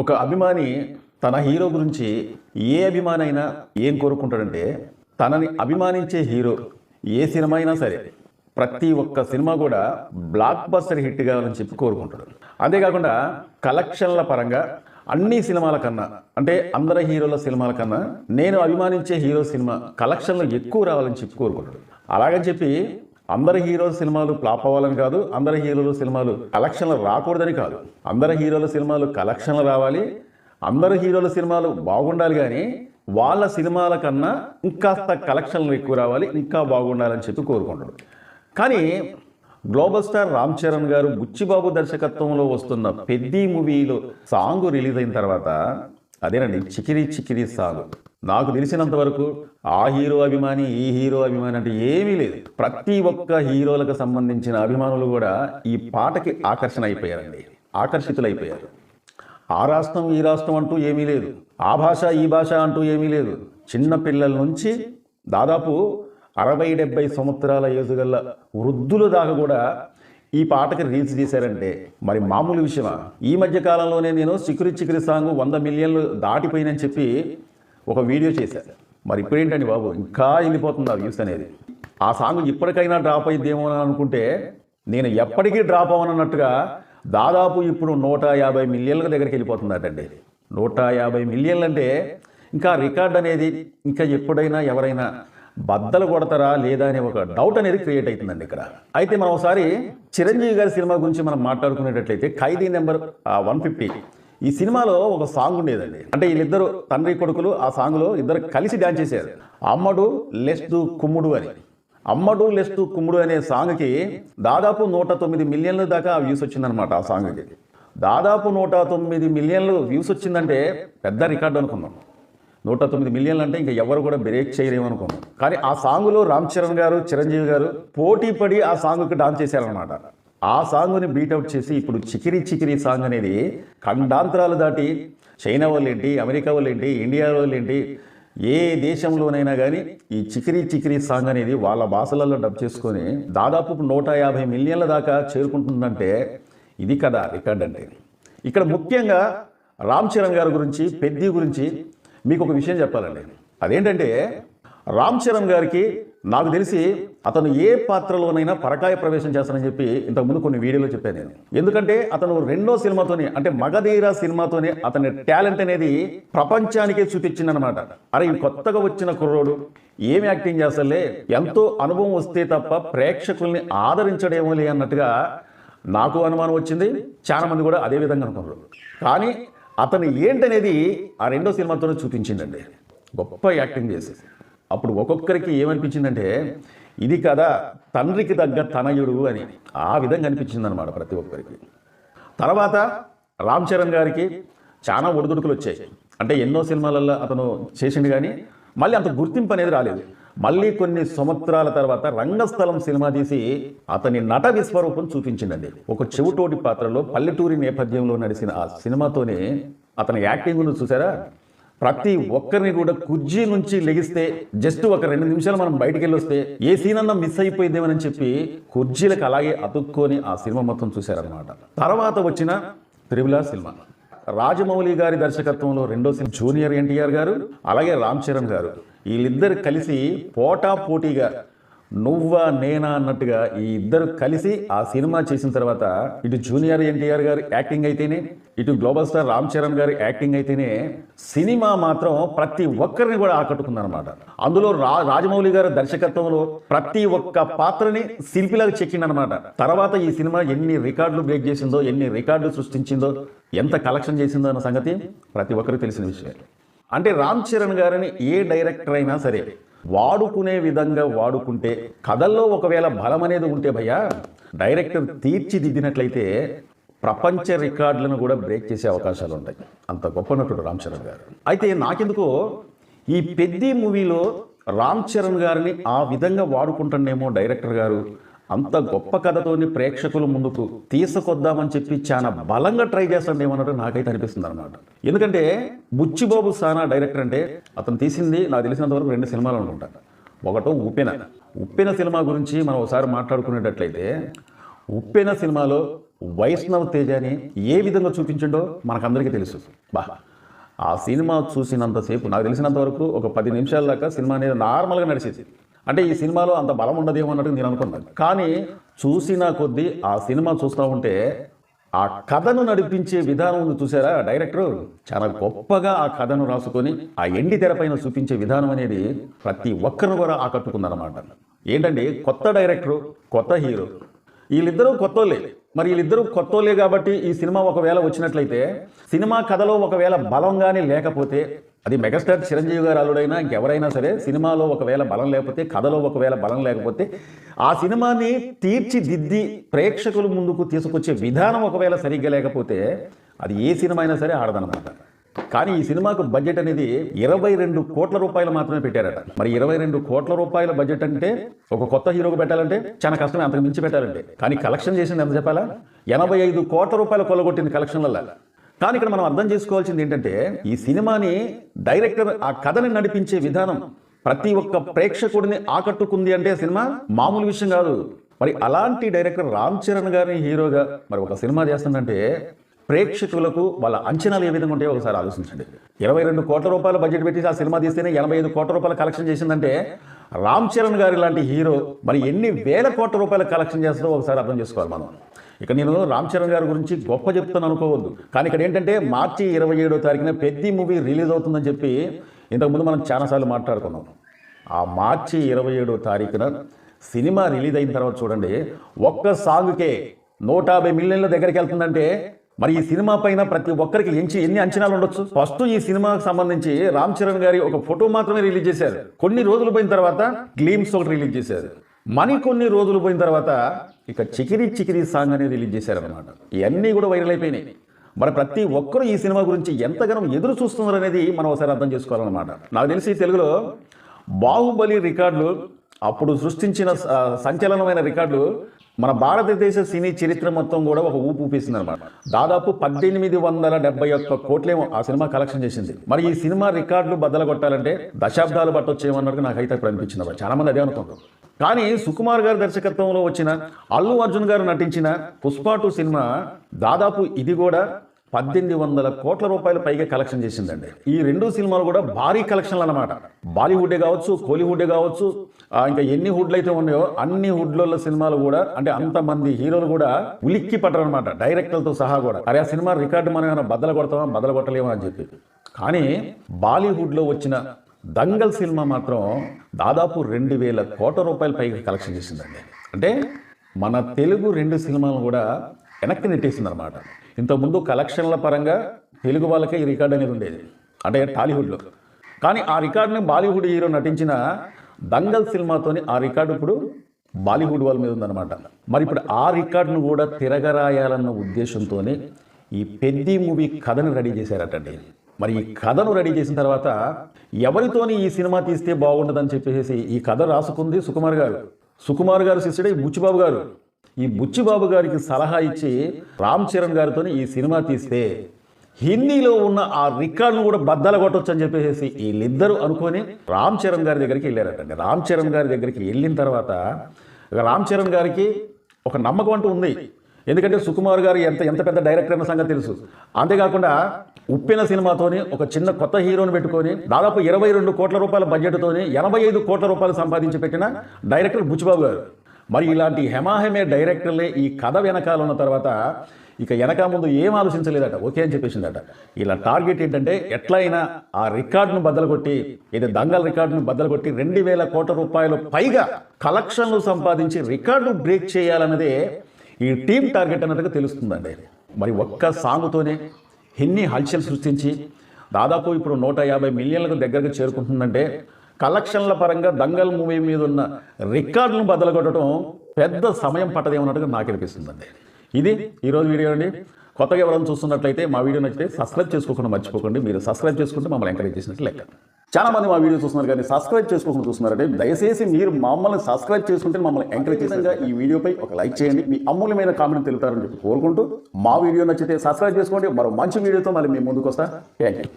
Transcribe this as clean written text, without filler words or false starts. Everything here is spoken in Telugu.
ఒక అభిమాని తన హీరో గురించి ఏ అభిమాని అయినా ఏం కోరుకుంటాడంటే తనని అభిమానించే హీరో ఏ సినిమా అయినా సరే ప్రతి ఒక్క సినిమా కూడా బ్లాక్ బస్టర్ హిట్ కావాలని చెప్పి కోరుకుంటాడు. అంతేకాకుండా కలెక్షన్ల పరంగా అన్ని సినిమాల కన్నా అంటే అందరి హీరోల సినిమాల కన్నా నేను అభిమానించే హీరో సినిమా కలెక్షన్లు ఎక్కువ రావాలని చెప్పి కోరుకుంటాడు. అలాగని చెప్పి అందరి హీరోల సినిమాలు ఫ్లాప్ అవ్వాలని కాదు, అందరి హీరోల సినిమాలు కలెక్షన్లు రాకూడదని కాదు. అందరి హీరోల సినిమాలు కలెక్షన్లు రావాలి, అందరి హీరోల సినిమాలు బాగుండాలి, కానీ వాళ్ళ సినిమాల కన్నా ఇంకాస్త కలెక్షన్లు ఎక్కువ రావాలి, ఇంకా బాగుండాలని చెప్పి కోరుకుంటాడు. కానీ గ్లోబల్ స్టార్ రామ్ చరణ్ గారు బుచ్చిబాబు దర్శకత్వంలో వస్తున్న పెద్ది మూవీలో సాంగ్ రిలీజ్ అయిన తర్వాత అదేనండి చికిరి చికిరి సాంగ్. నాకు తెలిసినంత వరకు ఆ హీరో అభిమాని ఈ హీరో అభిమాని అంటే ఏమీ లేదు. ప్రతి ఒక్క హీరోలకు సంబంధించిన అభిమానులు కూడా ఈ పాటకి ఆకర్షితులైపోయారు. ఆ రాష్ట్రం ఈ రాష్ట్రం అంటూ ఏమీ లేదు, ఆ భాష ఈ భాష అంటూ ఏమీ లేదు. చిన్న పిల్లల నుంచి దాదాపు 60-70 సంవత్సరాల ఏజు గల వృద్ధుల దాకా కూడా ఈ పాటకి రీల్స్ చేశారంటే మరి మామూలు విషయమా? ఈ మధ్య కాలంలోనే నేను చికిరి చికిరి సాంగ్ 100 మిలియన్లు దాటిపోయిందని చెప్పి ఒక వీడియో చేశాను. మరి ఇప్పుడేంటండి బాబు ఇంకా వెళ్ళిపోతుంది ఆ వ్యూస్ అనేది. ఆ సాంగ్ ఇప్పటికైనా డ్రాప్ అయిద్దేమో అని అనుకుంటే నేను ఎప్పటికీ డ్రాప్ అవ్వనన్నట్టుగా దాదాపు ఇప్పుడు 150 మిలియన్ల దగ్గరికి వెళ్ళిపోతుందటండి. 150 మిలియన్లు అంటే ఇంకా రికార్డ్ అనేది ఇంకా ఎప్పుడైనా ఎవరైనా బద్దలు కొడతారా లేదా అనే ఒక డౌట్ అనేది క్రియేట్ అవుతుందండి ఇక్కడ. అయితే మనం ఒకసారి చిరంజీవి గారి సినిమా గురించి మనం మాట్లాడుకునేటట్లయితే ఖైదీ నెంబర్ 150 ఈ సినిమాలో ఒక సాంగ్ ఉండేదండి. అంటే వీళ్ళిద్దరు తండ్రి కొడుకులు ఆ సాంగ్లో ఇద్దరు కలిసి డాన్స్ చేశారు. అమ్మడు లెస్టు కుమ్ముడు అని. అమ్మడు లెస్టు కుమ్ముడు అనే సాంగ్కి దాదాపు 109 మిలియన్ల దాకా వ్యూస్ వచ్చిందనమాట. ఆ సాంగ్కి దాదాపు 109 మిలియన్లు వ్యూస్ వచ్చిందంటే పెద్ద రికార్డు అనుకున్నాం. 109 మిలియన్లు అంటే ఇంకా ఎవరు కూడా బ్రేక్ చేయలేమనుకున్నాం. కానీ ఆ సాంగ్లో రామ్ చరణ్ గారు చిరంజీవి గారు పోటీ పడి ఆ సాంగ్కి డాన్స్ చేశారనమాట. ఆ సాంగ్ని బీట్అవుట్ చేసి ఇప్పుడు చికిరి చికిరి సాంగ్ అనేది ఖండాంతరాలు దాటి చైనా వాళ్ళు ఏంటి, అమెరికా వాళ్ళు ఏంటి, ఇండియా వాళ్ళు ఏంటి, ఏ దేశంలోనైనా కానీ ఈ చికిరి చికిరి సాంగ్ అనేది వాళ్ళ భాషలలో డబ్ చేసుకొని దాదాపు 150 మిలియన్ల దాకా చేరుకుంటుందంటే ఇది కదా రికార్డ్ అంటే. ఇక్కడ ముఖ్యంగా రామ్ చరణ్ గారి గురించి పెద్ది గురించి మీకు ఒక విషయం చెప్పాలండి. అదేంటంటే రామ్ చరణ్ గారికి నాకు తెలిసి అతను ఏ పాత్రలోనైనా పరకాయ ప్రవేశం చేస్తానని చెప్పి ఇంతకుముందు కొన్ని వీడియోలో చెప్పాను నేను. ఎందుకంటే అతను రెండో సినిమాతోనే అంటే మగధీర సినిమాతోనే అతని టాలెంట్ అనేది ప్రపంచానికే చూపించిందనమాట. అరే ఈ కొత్తగా వచ్చిన కుర్రోడు ఏమి యాక్టింగ్ చేస్తలే, ఎంతో అనుభవం వస్తే తప్ప ప్రేక్షకుల్ని ఆదరించడేమోలే అన్నట్టుగా నాకు అనుమానం వచ్చింది. చాలా మంది కూడా అదే విధంగా అనుకున్నారు. కానీ అతను ఏంటనేది ఆ రెండో సినిమాతోనే చూపించిందండి. గొప్ప యాక్టింగ్ చేసి అప్పుడు ఒక్కొక్కరికి ఏమనిపించిందంటే ఇది కదా తండ్రికి తగ్గ తనయుడు అని ఆ విధంగా అనిపించింది అనమాట ప్రతి ఒక్కరికి. తర్వాత రామ్ చరణ్ గారికి చాలా ఒడిదుడుకులు వచ్చాయి. అంటే ఎన్నో సినిమాలలో అతను చేసిండు కానీ మళ్ళీ అంత గుర్తింపు అనేది రాలేదు. మళ్ళీ కొన్ని సంవత్సరాల తర్వాత రంగస్థలం సినిమా తీసి అతని నట విశ్వరూపం చూపించిందండి. ఒక చెవిటోటి పాత్రలో పల్లెటూరి నేపథ్యంలో నడిచిన ఆ సినిమాతోనే అతని యాక్టింగ్ను చూసారా, ప్రతి ఒక్కరిని కూడా కుర్జీ నుంచి లెగిస్తే జస్ట్ ఒక 2 నిమిషాలు మనం బయటికి వెళ్ళి వస్తే ఏ సీన్ అన్నా మిస్ అయిపోయిందేమని చెప్పి కుర్జీలకు అలాగే అతుక్కొని ఆ సినిమా మొత్తం చూశారనమాట. తర్వాత వచ్చిన త్రిబుల్ సినిమా రాజమౌళి గారి దర్శకత్వంలో రెండో సినిమా జూనియర్ ఎన్టీఆర్ గారు అలాగే రామ్ చరణ్ గారు వీళ్ళిద్దరు కలిసి పోటాపోటీగా నువ్వా నేనా అన్నట్టుగా ఈ ఇద్దరు కలిసి ఆ సినిమా చేసిన తర్వాత ఇటు జూనియర్ ఎన్టీఆర్ గారి యాక్టింగ్ అయితేనే ఇటు గ్లోబల్ స్టార్ రామ్ చరణ్ గారి యాక్టింగ్ అయితేనే సినిమా మాత్రం ప్రతి ఒక్కరిని కూడా ఆకట్టుకుందనమాట. అందులో రాజమౌళి గారి దర్శకత్వంలో ప్రతి ఒక్క పాత్రని శిల్పిలాగా చెక్కిందనమాట. తర్వాత ఈ సినిమా ఎన్ని రికార్డులు బ్రేక్ చేసిందో, ఎన్ని రికార్డులు సృష్టించిందో, ఎంత కలెక్షన్ చేసిందో అన్న సంగతి ప్రతి ఒక్కరికి తెలిసిన విషయం. అంటే రామ్ చరణ్ గారిని ఏ డైరెక్టర్ అయినా సరే వాడుకునే విధంగా వాడుకుంటే కథల్లో ఒకవేళ బలం అనేది ఉంటే భయ్యా డైరెక్టర్ తీర్చిదిద్దినట్లయితే ప్రపంచ రికార్డులను కూడా బ్రేక్ చేసే అవకాశాలు ఉంటాయి. అంత గొప్ప నటుడు రామ్ చరణ్ గారు. అయితే నాకెందుకో ఈ పెద్ది మూవీలో రామ్ చరణ్ గారిని ఆ విధంగా వాడుకుంటానేమో డైరెక్టర్ గారు అంత గొప్ప కథతోని ప్రేక్షకుల ముందుకు తీసుకొద్దామని చెప్పి చాలా బలంగా ట్రై చేస్తాడేమన్నట్టు నాకైతే అనిపిస్తుంది అనమాట. ఎందుకంటే బుచ్చిబాబు సానా డైరెక్టర్ అంటే అతను తీసింది నాకు తెలిసినంత వరకు 2 సినిమాలు అనుకుంటాను. ఒకటో ఉప్పెన సినిమా గురించి మనం ఒకసారి మాట్లాడుకునేటట్లయితే ఉప్పెన సినిమాలో వైష్ణవ్ తేజని ఏ విధంగా చూపించిండో మనకందరికీ తెలుసు. ఆ సినిమా చూసినంతసేపు నాకు తెలిసినంత వరకు ఒక 10 నిమిషాల దాకా సినిమా అనేది నార్మల్గా నడిచేది. అంటే ఈ సినిమాలో అంత బలం ఉండదేమో అన్నట్టు నేను అనుకున్నాను. కానీ చూసిన కొద్దీ ఆ సినిమా చూస్తూ ఉంటే ఆ కథను నడిపించే విధానం ఉంది చూసారా, డైరెక్టర్ చాలా గొప్పగా ఆ కథను రాసుకొని ఆ ఎండి తెరపైన చూపించే విధానం అనేది ప్రతి ఒక్కరిని కూడా ఆకట్టుకుందన్నమాట. ఏంటంటే కొత్త డైరెక్టరు, కొత్త హీరో, వీళ్ళిద్దరూ కొత్తోళ్ళే. మరి వీళ్ళిద్దరూ కొత్తోళ్ళే కాబట్టి ఈ సినిమా ఒకవేళ వచ్చినట్లయితే సినిమా కథలో ఒకవేళ బలంగానే లేకపోతే, అది మెగాస్టార్ చిరంజీవి గారు అల్లుడైనా ఇంకెవరైనా సరే, సినిమాలో ఒకవేళ బలం లేకపోతే, కథలో ఒకవేళ బలం లేకపోతే, ఆ సినిమాని తీర్చిదిద్ది ప్రేక్షకుల ముందుకు తీసుకొచ్చే విధానం ఒకవేళ సరిగ్గా లేకపోతే అది ఏ సినిమా అయినా సరే ఆడదన్నమాట. కానీ ఈ సినిమాకు బడ్జెట్ అనేది 22 కోట్ల రూపాయలు మాత్రమే పెట్టారట. మరి 22 కోట్ల రూపాయల బడ్జెట్ అంటే ఒక కొత్త హీరోకి పెట్టాలంటే చాలా కష్టమే, అంతకు మించి పెట్టాలంటే. కానీ కలెక్షన్ చేసింది ఎంత చెప్పాలా, 85 కోట్ల రూపాయలు కొల్లగొట్టింది కలెక్షన్లలో. కానీ ఇక్కడ మనం అర్థం చేసుకోవాల్సింది ఏంటంటే ఈ సినిమాని డైరెక్టర్ ఆ కథని నడిపించే విధానం ప్రతి ఒక్క ప్రేక్షకుడిని ఆకట్టుకుంది అంటే సినిమా మామూలు విషయం కాదు. మరి అలాంటి డైరెక్టర్ రామ్ చరణ్ గారిని హీరోగా మరి ఒక సినిమా చేస్తుందంటే ప్రేక్షకులకు వాళ్ళ అంచనాలు ఏ విధంగా ఉంటాయో ఒకసారి ఆలోచించండి. 22 కోట్ల రూపాయల బడ్జెట్ పెట్టి ఆ సినిమా తీస్తేనే 85 కోట్ల రూపాయల కలెక్షన్ చేసిందంటే రామ్ చరణ్ గారి లాంటి హీరో మరి ఎన్ని వేల కోట్ల రూపాయల కలెక్షన్ చేస్తుందో ఒకసారి అర్థం చేసుకోవాలి మనం. ఇక నేను రామ్ చరణ్ గారి గురించి గొప్ప చెప్తాను అనుకోవద్దు, కానీ ఇక్కడ ఏంటంటే మార్చి 27వ తారీఖున పెద్ద మూవీ రిలీజ్ అవుతుందని చెప్పి ఇంతకుముందు మనం చాలాసార్లు మాట్లాడుకున్నాం. ఆ మార్చి 27వ తారీఖున సినిమా రిలీజ్ అయిన తర్వాత చూడండి, ఒక్క సాంగ్కే 150 మిలియన్ల దగ్గరికి వెళ్తుందంటే మరి ఈ సినిమా పైన ప్రతి ఒక్కరికి ఎన్ని అంచనాలు ఉండొచ్చు. ఫస్ట్ ఈ సినిమాకు సంబంధించి రామ్ చరణ్ గారి ఒక ఫోటో మాత్రమే రిలీజ్ చేశారు. కొన్ని రోజులు పోయిన తర్వాత గ్లీమ్స్ ఒకటి రిలీజ్ చేశారు. కొన్ని రోజులు పోయిన తర్వాత ఇక చికిరి చికిరి సాంగ్ అనేది రిలీజ్ చేశారనమాట. ఇవన్నీ కూడా వైరల్ అయిపోయినాయి. మరి ప్రతి ఒక్కరూ ఈ సినిమా గురించి ఎంతగానో ఎదురు చూస్తున్నారు అనేది మనం ఒకసారి అర్థం చేసుకోవాలన్నమాట. నాకు తెలిసి తెలుగులో బాహుబలి రికార్డులు అప్పుడు సృష్టించిన సంచలనమైన రికార్డులు మన భారతదేశ సినీ చరిత్ర మొత్తం కూడా ఒక ఊపు ఊపేసింది అనమాట. దాదాపు 1871 కోట్లేమో ఆ సినిమా కలెక్షన్ చేసింది. మరి ఈ సినిమా రికార్డులు బద్దలు కొట్టాలంటే దశాబ్దాలు పట్టొచ్చేమన్నట్టు నాకైతే ఇప్పుడు అనిపించింది. చాలా మంది అదే అనుకుంటారు. కానీ సుకుమార్ గారి దర్శకత్వంలో వచ్చిన, అల్లు అర్జున్ గారు నటించిన పుష్ప 2 సినిమా దాదాపు ఇది కూడా 1800 కోట్ల రూపాయల పైగా కలెక్షన్ చేసిందండి. ఈ 2 సినిమాలు కూడా భారీ కలెక్షన్లు అన్నమాట. బాలీవుడే కావచ్చు, కోలీవుడే కావచ్చు, ఇంకా ఎన్ని హుడ్లు అయితే ఉన్నాయో అన్ని హుడ్ల సినిమాలు కూడా, అంటే అంతమంది హీరోలు కూడా ఉలిక్కి పట్టరు అనమాట, డైరెక్టర్లతో సహా కూడా. అరే ఆ సినిమా రికార్డు మనం ఏమైనా బద్దలు కొడతామా, బద్దలు కొట్టలేమా అని చెప్పి. కానీ బాలీవుడ్లో వచ్చిన దంగల్ సినిమా మాత్రం దాదాపు 2000 కోట్ల రూపాయల పైగా కలెక్షన్ చేసిందండి. అంటే మన తెలుగు 2 సినిమాలను కూడా వెనక్కి నెట్టేసింది అనమాట. ఇంతకుముందు కలెక్షన్ల పరంగా తెలుగు వాళ్ళకే ఈ రికార్డు అనేది ఉండేది, అంటే టాలీవుడ్లో. కానీ ఆ రికార్డుని బాలీవుడ్ హీరో నటించిన దంగల్ సినిమాతోని ఆ రికార్డు ఇప్పుడు బాలీవుడ్ వాళ్ళ మీద ఉందన్నమాట. మరి ఇప్పుడు ఆ రికార్డును కూడా తిరగరాయాలన్న ఉద్దేశంతోనే ఈ పెద్ద మూవీ కథను రెడీ చేశారటండి. మరి ఈ కథను రెడీ చేసిన తర్వాత ఎవరితోని ఈ సినిమా తీస్తే బాగుండదని చెప్పేసి ఈ కథ రాసుకుంది సుకుమార్ గారు శిష్యుడే ఈ బుచ్చిబాబు గారు. ఈ బుచ్చిబాబు గారికి సలహా ఇచ్చి రామ్ చరణ్ గారితో ఈ సినిమా తీస్తే హిందీలో ఉన్న ఆ రికార్డును కూడా బద్దలు కొట్టొచ్చు అని చెప్పేసి వీళ్ళిద్దరూ అనుకొని రామ్ చరణ్ గారి దగ్గరికి వెళ్ళారటండి. రామ్ చరణ్ గారి దగ్గరికి వెళ్ళిన తర్వాత రామ్ చరణ్ గారికి ఒక నమ్మకం అంటూ ఉంది. ఎందుకంటే సుకుమార్ గారు ఎంత పెద్ద డైరెక్టర్ అన్న సంగతి తెలుసు. అంతేకాకుండా ఉప్పెన సినిమాతోని ఒక చిన్న కొత్త హీరోని పెట్టుకొని దాదాపు 22 కోట్ల రూపాయల బడ్జెట్తోని 85 కోట్ల రూపాయలు సంపాదించి పెట్టిన డైరెక్టర్ బుచ్చిబాబు గారు. మరి ఇలాంటి హెమాహెమే డైరెక్టర్లే ఈ కథ వెనకాల ఉన్న తర్వాత ఇక వెనక ముందు ఏం ఆలోచించలేదట, ఓకే అని చెప్పేసిందట. ఇలా టార్గెట్ ఏంటంటే ఎట్లయినా ఆ రికార్డును బద్దలు కొట్టి, ఇది దంగల్ రికార్డును బద్దలు కొట్టి 2000 కోట్ల రూపాయలు పైగా కలెక్షన్లు సంపాదించి రికార్డు బ్రేక్ చేయాలన్నదే ఈ టీం టార్గెట్ అన్నట్టుగా తెలుస్తుందండి. మరి ఒక్క సాంగుతోనే ఎన్ని హల్చల్ సృష్టించి దాదాపు ఇప్పుడు 150 మిలియన్లకు దగ్గరకు చేరుకుంటుందంటే కలెక్షన్ల పరంగా దంగల్ మూవీ మీద ఉన్న రికార్డులను బద్దలు కొట్టడం పెద్ద సమయం పట్టదేమన్నట్టుగా నాకు అనిపిస్తుందండి. ఇది ఈరోజు వీడియో అండి. కొత్తగా ఎవరైనా చూస్తున్నట్లయితే మా వీడియో నచ్చితే సబ్స్క్రైబ్ చేసుకోకుండా మర్చిపోకండి. మీరు సబ్స్క్రైబ్ చేసుకుంటే మమ్మల్ని ఎంకరేజ్ చేసినట్లు లెక్క. చాలా మంది మా వీడియో చూస్తున్నారు కానీ సబ్స్క్రైబ్ చేసుకోకుండా చూస్తున్నారంటే దయచేసి మీరు మమ్మల్ని సబ్స్క్రైబ్ చేసుకుంటే మమ్మల్ని ఎంకరేజ్ చేసినగా ఈ వీడియోపై ఒక లైక్ చేయండి. మీ అమూల్యమైన కామెంట్ తెలుపుతారని చెప్పి కోరుకుంటూ మా వీడియో నచ్చితే సబ్స్క్రైబ్ చేసుకోండి. మరో మంచి వీడియోతో మళ్ళీ మేము ముందుకు వస్తా. Thank you.